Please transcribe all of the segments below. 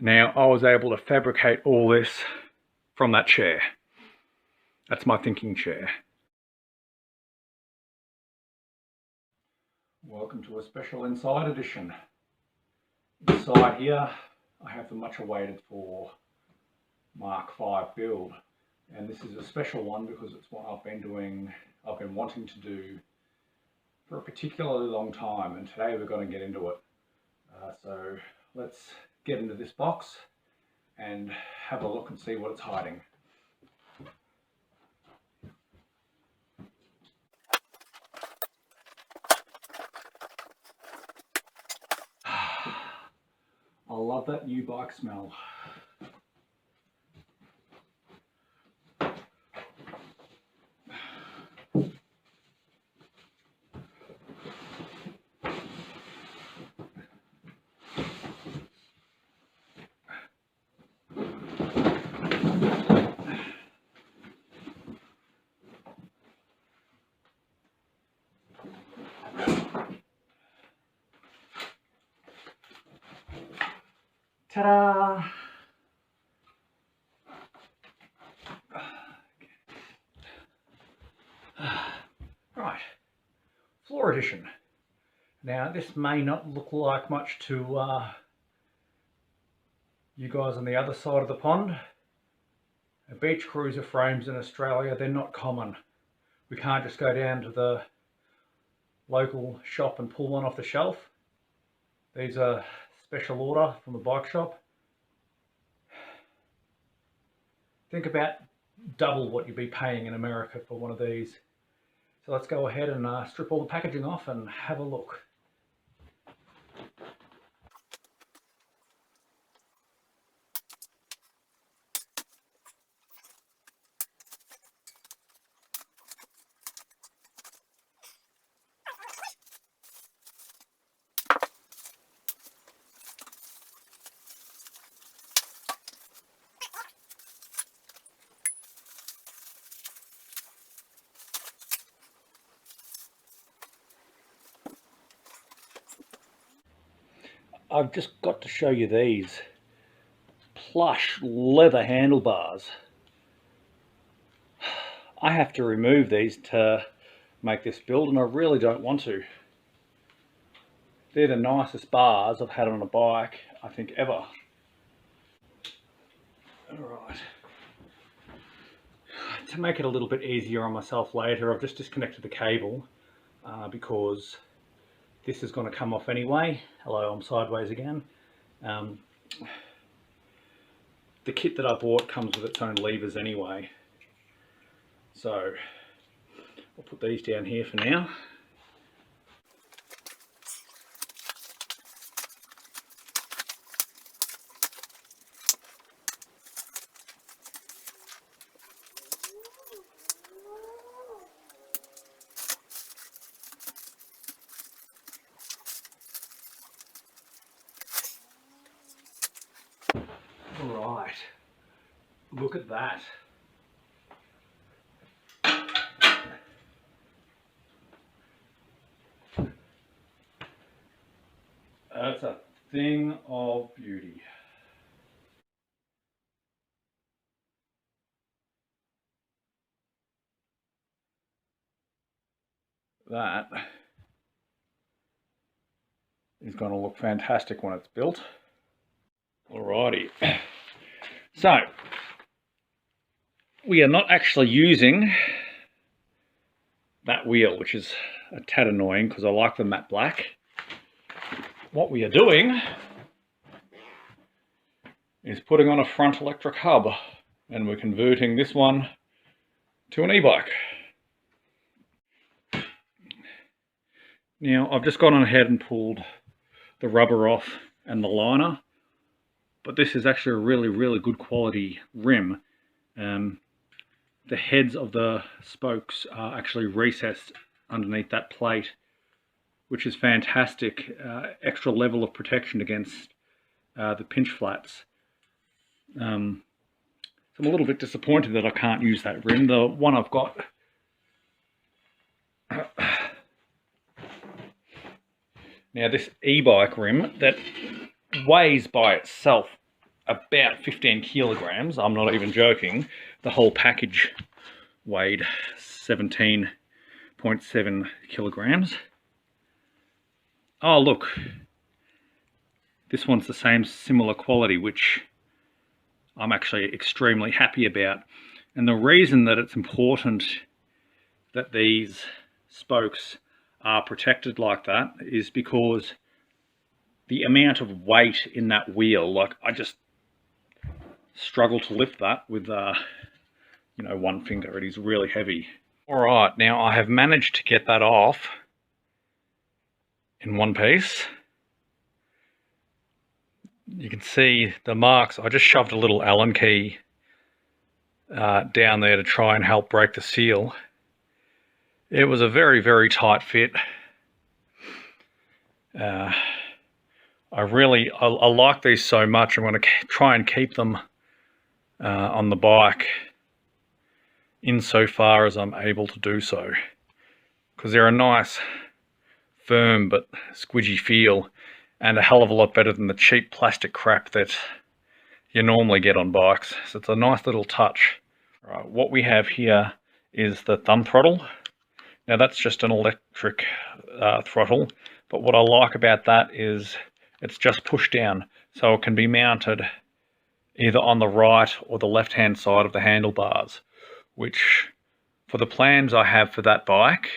Now, I was able to fabricate all this from that chair. That's my thinking chair. Welcome to a special inside edition. Inside here, I have the much awaited for Mk5 build. And this is a special one because it's one I've been wanting to do for a particularly long time, and today we're going to get into it. So let's get into this box and have a look and see what it's hiding. I love that new bike smell. Ta-da! Right, floor edition. Now this may not look like much to you guys on the other side of the pond. Beach cruiser frames in Australia, they're not common. We can't just go down to the local shop and pull one off the shelf. These are special order from the bike shop. Think about double what you'd be paying in America for one of these. So let's go ahead and strip all the packaging off and have a look. I've just got to show you these plush leather handlebars. I have to remove these to make this build, and I really don't want to. They're the nicest bars I've had on a bike, I think, ever. Alright. To make it a little bit easier on myself later, I've just disconnected the cable because this is going to come off anyway. Hello, I'm sideways again. The kit that I bought comes with its own levers anyway. So I'll put these down here for now. Right, look at that. That's a thing of beauty. That is going to look fantastic when it's built. Alrighty. So, we are not actually using that wheel, which is a tad annoying because I like the matte black. What we are doing is putting on a front electric hub, and we're converting this one to an e-bike. Now, I've just gone on ahead and pulled the rubber off and the liner, but this is actually a really good quality rim. The heads of the spokes are actually recessed underneath that plate, which is fantastic. Extra level of protection against the pinch flats. So I'm a little bit disappointed that I can't use that rim. The one I've got now, this e-bike rim that weighs by itself about 15 kilograms. I'm not even joking. The whole package weighed 17.7 kilograms. Oh, look. This one's the same similar quality, which I'm actually extremely happy about. And the reason that it's important that these spokes are protected like that is because the amount of weight in that wheel, like I just struggle to lift that with you know, one finger. It is really heavy. All right, now I have managed to get that off in one piece. You can see the marks. I just shoved a little Allen key down there to try and help break the seal. It was a very, very tight fit. I like these so much. I'm going to try and keep them on the bike insofar as I'm able to do so, because they're a nice, firm but squidgy feel, and a hell of a lot better than the cheap plastic crap that you normally get on bikes. So it's a nice little touch. Right, what we have here is the thumb throttle. Now that's just an electric throttle, but what I like about that is it's just push down, so it can be mounted either on the right or the left hand side of the handlebars, which for the plans I have for that bike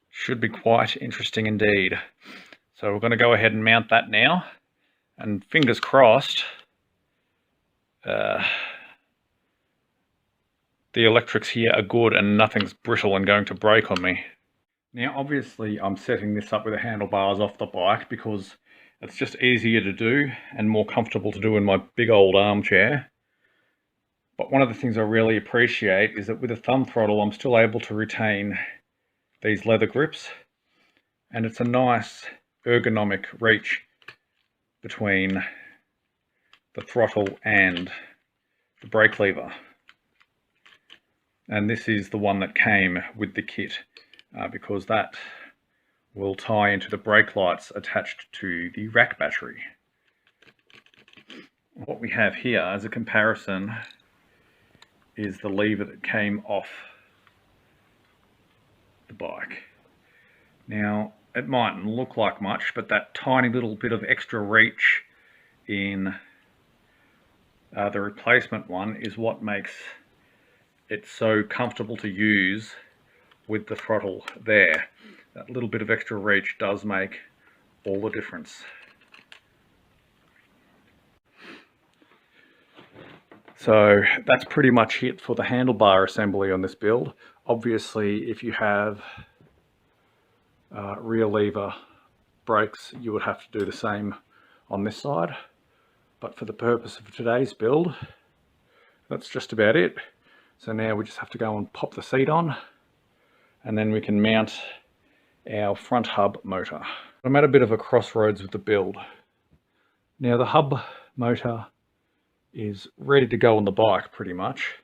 should be quite interesting indeed. So we're going to go ahead and mount that now, and fingers crossed the electrics here are good and nothing's brittle and going to break on me. Now obviously I'm setting this up with the handlebars off the bike because it's just easier to do and more comfortable to do in my big old armchair. But one of the things I really appreciate is that with a thumb throttle I'm still able to retain these leather grips, and it's a nice ergonomic reach between the throttle and the brake lever. And this is the one that came with the kit because that will tie into the brake lights attached to the rack battery. What we have here as a comparison is the lever that came off the bike. Now it mightn't look like much, but that tiny little bit of extra reach in the replacement one is what makes it so comfortable to use with the throttle there. That little bit of extra reach does make all the difference. So that's pretty much it for the handlebar assembly on this build. Obviously, if you have rear lever brakes, you would have to do the same on this side. But for the purpose of today's build, that's just about it. So now we just have to go and pop the seat on, and then we can mount our front hub motor. I'm at a bit of a crossroads with the build. Now the hub motor is ready to go on the bike pretty much,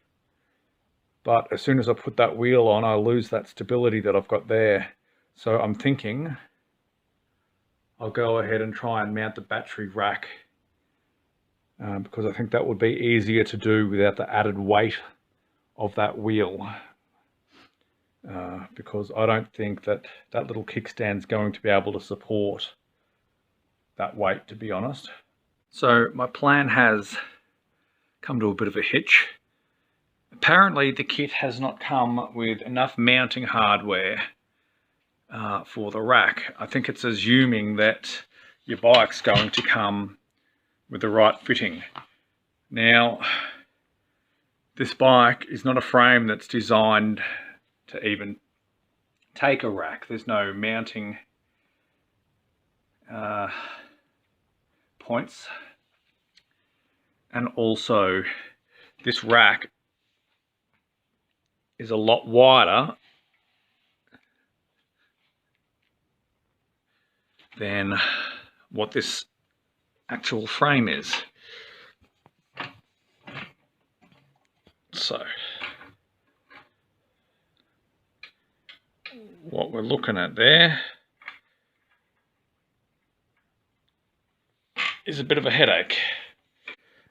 but as soon as I put that wheel on, I lose that stability that I've got there. So I'm thinking I'll go ahead and try and mount the battery rack because I think that would be easier to do without the added weight of that wheel, because I don't think that that little kickstand is going to be able to support that weight, to be honest. So my plan has come to a bit of a hitch. Apparently the kit has not come with enough mounting hardware for the rack. I think it's assuming that your bike's going to come with the right fitting. Now, this bike is not a frame that's designed to even take a rack. There's no mounting points. And also, this rack is a lot wider than what this actual frame is. So what we're looking at there is a bit of a headache.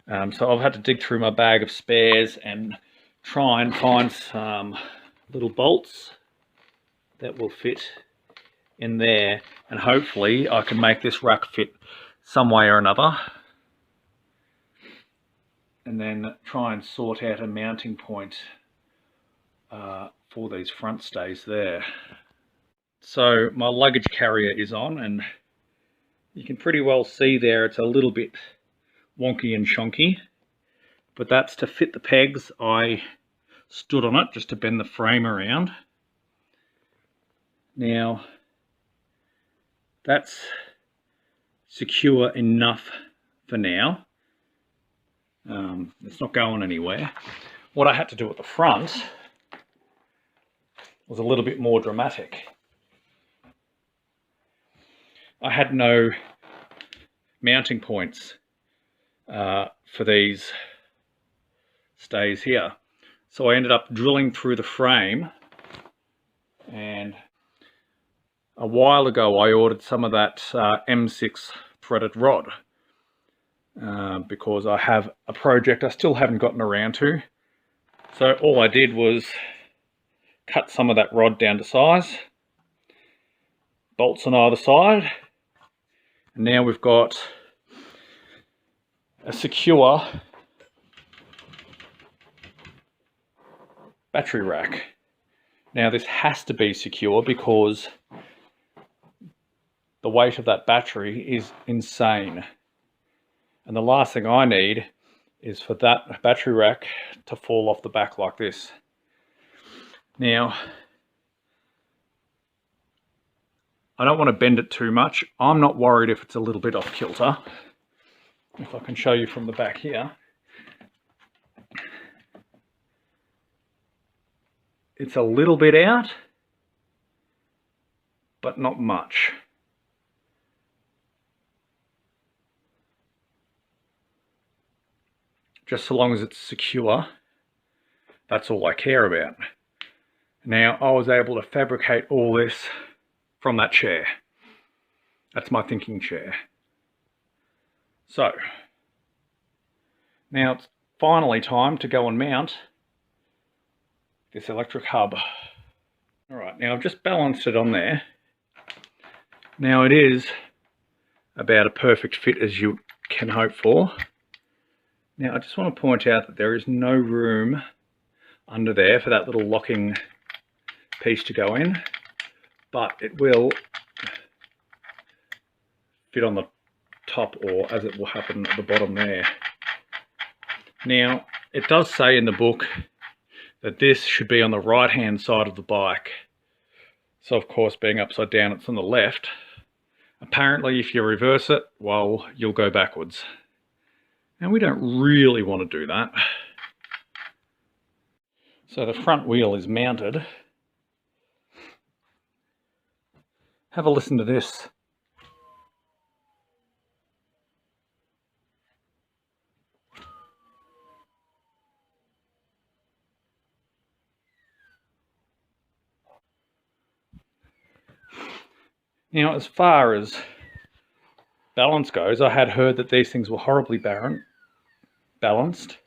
So I've had to dig through my bag of spares and try and find some little bolts that will fit in there, and hopefully I can make this rack fit some way or another, and then try and sort out a mounting point for these front stays there. So my luggage carrier is on, and you can pretty well see there it's a little bit wonky and shonky, but that's to fit the pegs. I stood on it just to bend the frame around. Now that's secure enough for now. It's not going anywhere. What I had to do at the front was a little bit more dramatic. I had no mounting points for these stays here, so I ended up drilling through the frame, and a while ago I ordered some of that M6 threaded rod because I have a project I still haven't gotten around to. So all I did was cut some of that rod down to size, bolts on either side, and now we've got a secure battery rack. Now this has to be secure because the weight of that battery is insane, and the last thing I need is for that battery rack to fall off the back like this. Now I don't want to bend it too much. I'm not worried if it's a little bit off kilter. If I can show you from the back here, it's a little bit out, but not much. Just so long as it's secure, that's all I care about. Now, I was able to fabricate all this from that chair. That's my thinking chair. So, now it's finally time to go and mount this electric hub. Alright, now I've just balanced it on there. Now it is about a perfect fit as you can hope for. Now I just want to point out that there is no room under there for that little locking piece to go in, but it will fit on the top, or as it will happen at the bottom there. Now it does say in the book that this should be on the right hand side of the bike, so of course being upside down it's on the left. Apparently if you reverse it, well, you'll go backwards, and we don't really want to do that. So the front wheel is mounted. Have a listen to this. Now, as far as balance goes, I had heard that these things were horribly balanced.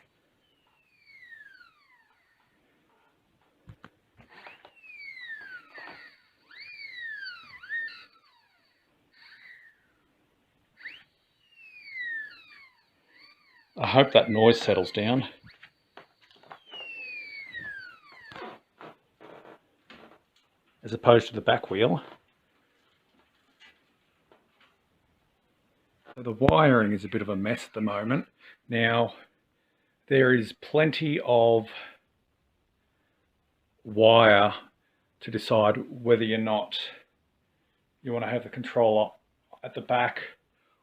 I hope that noise settles down. As opposed to the back wheel. So the wiring is a bit of a mess at the moment. Now, there is plenty of wire to decide whether or not you want to have the controller at the back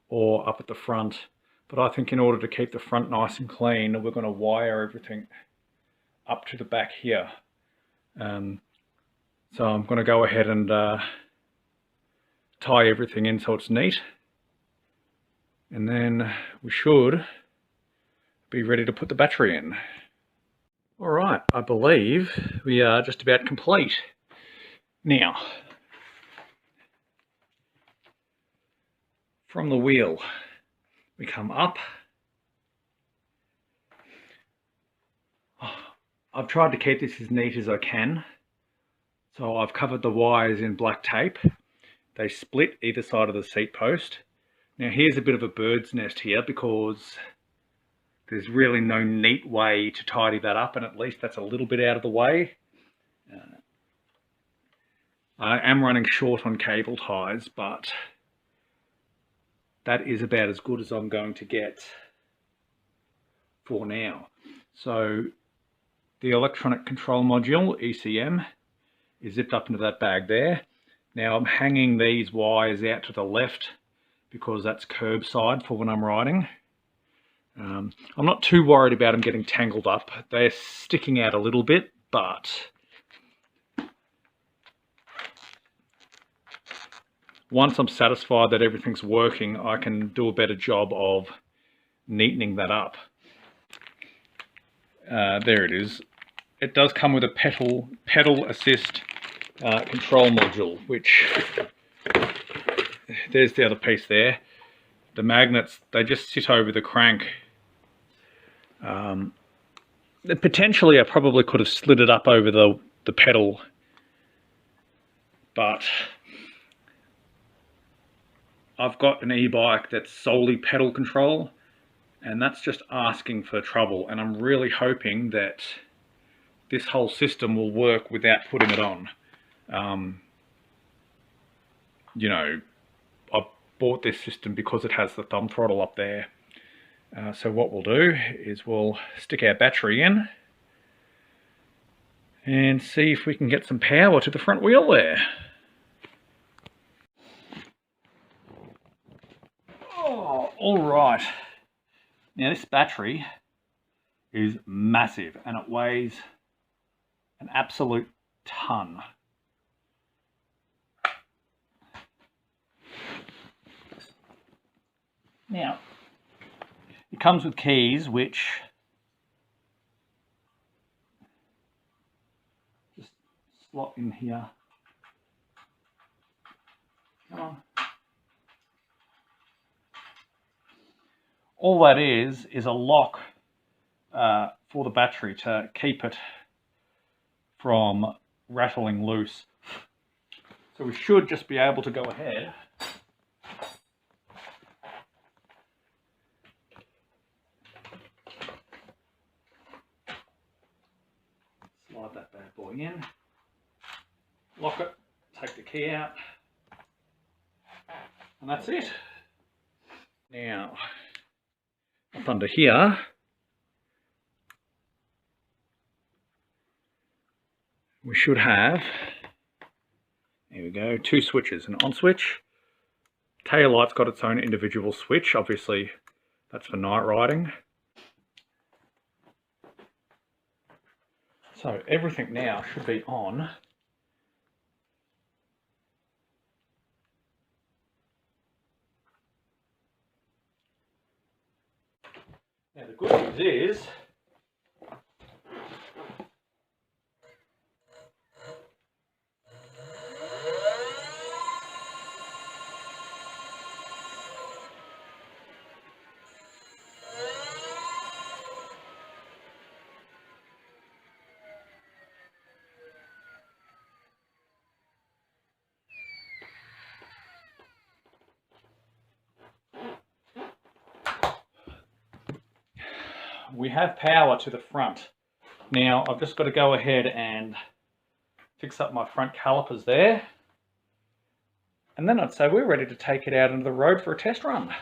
or up at the front. But I think in order to keep the front nice and clean, we're going to wire everything up to the back here. So I'm going to go ahead and tie everything in so it's neat. And then we should be ready to put the battery in. Alright, I believe we are just about complete. Now, from the wheel We come up. I've tried to keep this as neat as I can. So I've covered the wires in black tape. They split either side of the seat post. Now here's a bit of a bird's nest here because there's really no neat way to tidy that up, and at least that's a little bit out of the way. I am running short on cable ties, but that is about as good as I'm going to get for now. So the electronic control module, ECM, is zipped up into that bag there. Now I'm hanging these wires out to the left because that's curbside for when I'm riding. I'm not too worried about them getting tangled up. They're sticking out a little bit, but once I'm satisfied that everything's working, I can do a better job of neatening that up. There it is. It does come with a pedal assist control module, which there's the other piece there. The magnets, they just sit over the crank. Potentially I probably could have slid it up over the pedal, but I've got an e-bike that's solely pedal control, and that's just asking for trouble, and I'm really hoping that this whole system will work without putting it on. You know, I bought this system because it has the thumb throttle up there. So what we'll do is we'll stick our battery in and see if we can get some power to the front wheel there. Oh, all right. Now this battery is massive and it weighs an absolute ton. Now, it comes with keys which just slot in here. Come on. All that is a lock for the battery to keep it from rattling loose. So we should just be able to go ahead slide that bad boy in, lock it, take the key out, and that's it. Now, up under here, we should have, there we go, two switches, an on switch. Tail light's got its own individual switch, obviously that's for night riding. So everything now should be on. Now the good news is we have power to the front. Now I've just got to go ahead and fix up my front calipers there, and then I'd say we're ready to take it out into the road for a test run.